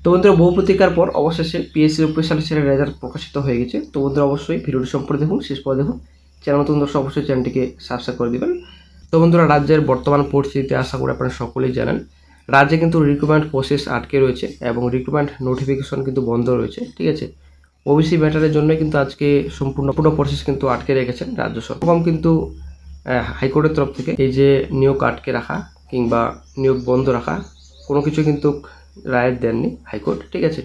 তো বন্ধুরা বহু প্রতীক্ষার পর অবশেষে পিএসসির অফিসিয়াল লিস্টের রেজাল্ট প্রকাশিত হয়ে গেছে। তো বন্ধুরা অবশ্যই ভিডিওটি সম্পূর্ণ দেখুন, শেষ পর্যন্ত দেখুন। চ্যানেল নতুন দর্শক অবশ্যই চ্যানেলটিকে সাবস্ক্রাইব করে দেবেন। তো বন্ধুরা রাজ্যের বর্তমান পরিস্থিতিতে আশা করি আপনারা সকলেই জানেন, রাজ্যে কিন্তু রিক্রুটমেন্ট প্রসেস আটকে রয়েছে এবং রিক্রুটমেন্ট নোটিফিকেশন কিন্তু বন্ধ রয়েছে। ঠিক আছে, ওবিসি ম্যাটারের জন্য কিন্তু আজকে সম্পূর্ণ পুরো প্রসেস কিন্তু আটকে রেখেছেন রাজ্য সরকার। কিন্তু হাইকোর্টের তরফ থেকে এই যে নিয়োগ আটকে রাখা কিংবা নিয়োগ বন্ধ রাখা কোনো কিছু কিন্তু রায় দেননি হাইকোর্ট। ঠিক আছে,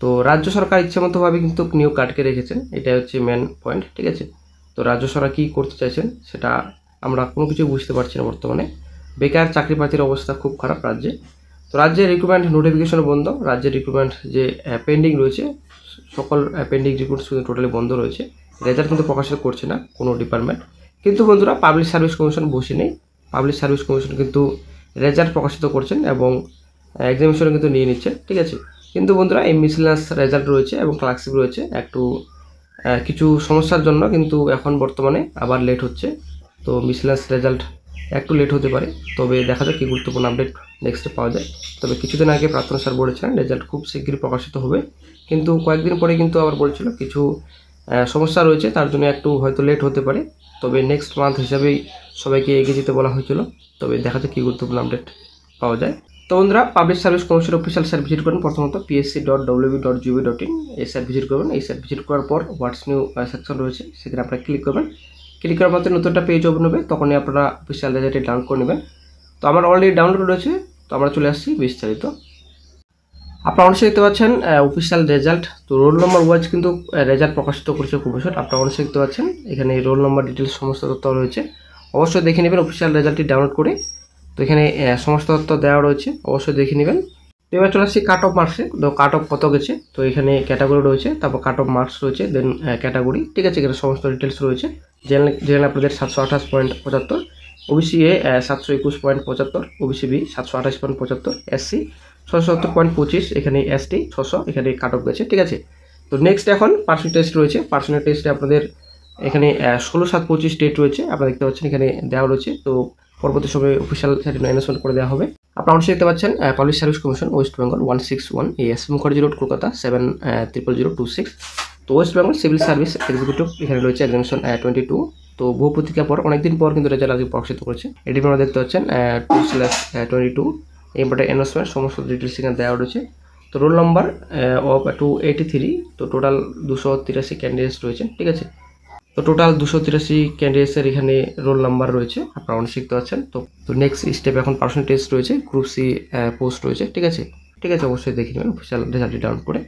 তো রাজ্য সরকার ইচ্ছামতোভাবে কিন্তু নিয়োগ আটকে রেখেছেন, এটা হচ্ছে মেন পয়েন্ট। ঠিক আছে, তো রাজ্য সরকার কী করতে চাইছেন সেটা আমরা কোনো কিছু বুঝতে পারছি না বর্তমানে। বেকার চাকরি প্রার্থীর অবস্থা খুব খারাপ রাজ্যে। তো রাজ্যের রিক্রুটমেন্ট নোটিফিকেশন বন্ধ, রাজ্যের রিক্রুটমেন্ট যে পেন্ডিং রয়েছে সকল পেন্ডিং রিক্রুটমেন্ট কিন্তু টোটালি বন্ধ রয়েছে। রেজাল্ট কিন্তু প্রকাশিত করছে না কোনো ডিপার্টমেন্ট। কিন্তু বন্ধুরা পাবলিক সার্ভিস কমিশন বসে নেই, পাবলিক সার্ভিস কমিশন কিন্তু রেজাল্ট প্রকাশিত করছেন এবং এক্সামিনেশন কিন্তু নিয়ে নিচ্ছে। ঠিক আছে, কিন্তু বন্ধুরা এই মিসেলাস রেজাল্ট রয়েছে এবং ক্লার্কশিপ রয়েছে একটু কিছু সমস্যার জন্য কিন্তু এখন বর্তমানে আবার লেট হচ্ছে। তো মিসেলাস রেজাল্ট একটু লেট হতে পারে, তবে দেখা যাক কী গুরুত্বপূর্ণ আপডেট নেক্সটে পাওয়া যায়। তবে কিছুদিন আগে প্রাক্তন স্যার বলেছিলেন রেজাল্ট খুব শীঘ্রই প্রকাশিত হবে, কিন্তু কয়েকদিন পরে কিন্তু আবার বলছিল কিছু সমস্যা রয়েছে, তার জন্য একটু হয়তো লেট হতে পারে। তবে নেক্সট মান্থ হিসাবেই সবাইকে এগিয়ে যেতে বলা হয়েছিল। তবে দেখা যাক কী গুরুত্বপূর্ণ আপডেট পাওয়া যায়। তো বন্ধুরা public service commission official site visit করুন, প্রথমত psc.wb.gov.in এই সাইট ভিজিট করবেন। এই সাইট ভিজিট করার পর হোয়াটস নিউ সেকশন রয়েছে, সেখানে আপনারা ক্লিক করবেন। ক্লিক করার মধ্যে নতুন একটা পেজ ওপেন হবে, তখনই আপনারা অফিসিয়াল রেজাল্টটি ডাউনলোড করে নেবেন। তো আমার অলরেডি ডাউনলোড রয়েছে, তো আমরা চলে আসছি বিস্তারিত। আপনারা অবশ্যই দেখতে পাচ্ছেন অফিসিয়াল রেজাল্ট। তো রোল নম্বর ওয়াইজ কিন্তু রেজাল্ট প্রকাশিত করেছে কমিশন। আপনারা অবশ্যই দেখতে পাচ্ছেন এখানে রোল নম্বর ডিটেলস সমস্ত তথ্য রয়েছে, অবশ্যই দেখে নেবেন অফিসিয়াল রেজাল্টটি ডাউনলোড করে। তো এখানে সমস্ত তথ্য দেওয়া রয়েছে, অবশ্যই দেখে নেবেন। তো এবার চলে আসছি কাট অফ মার্কসে। তো কাট অফ কত গেছে, তো এখানে ক্যাটাগরি রয়েছে, তারপর কাট অফ মার্কস রয়েছে, দেন ক্যাটাগরি। ঠিক আছে, এখানে সমস্ত ডিটেলস রয়েছে। জেনারেল আপনাদের 728.75, OBC A 721.75, OBC B 728.75, SC 670.25, এখানে এসটি 600, এখানে কাট অফ গেছে। ঠিক আছে, তো নেক্সট এখন পার্সোনাল টেস্ট রয়েছে। পার্সোনাল টেস্টে আপনাদের এখানে 16/7/25 ডেট রয়েছে, আপনারা দেখতে পাচ্ছেন এখানে দেওয়া রয়েছে। তো পরবর্তী সময়ে অফিসিয়াল সাইটে অ্যানাউন্সমেন্ট করে দেওয়া হবে। আপনারা অবশ্যই দেখতে পাচ্ছেন public service commission West Bengal 161 S Mukherjee road Kolkata 700026। তো West Bengal civil service executive এখানে রয়েছে এক্সামিনেশন 22। তো বহু প্রতীক্ষার পর অনেকদিন পর কিন্তু রেজাল্ট আজকে প্রকাশিত করেছে। এটি আপনারা দেখতে পাচ্ছেন 2/22 এবারে অ্যানাউন্সমেন্ট সমস্ত ডিটেলস এখানে দেওয়া রয়েছে। তো রোল নাম্বার অফ 283। তো টোটাল 283 ক্যান্ডিডেটস রয়েছে। ঠিক আছে, তো টোটাল 283 ক্যান্ডিডেটসের এখানে রোল নাম্বার রয়েছে, আপনারা অনেক শিখতে পাচ্ছেন। তো নেক্সট স্টেপ এখন পার্সোনাল টেস্ট রয়েছে, গ্রুপ সি পোস্ট রয়েছে। ঠিক আছে, অবশ্যই দেখে নেবেন অফিসিয়াল রেজাল্টটি ডাউনলোড করে।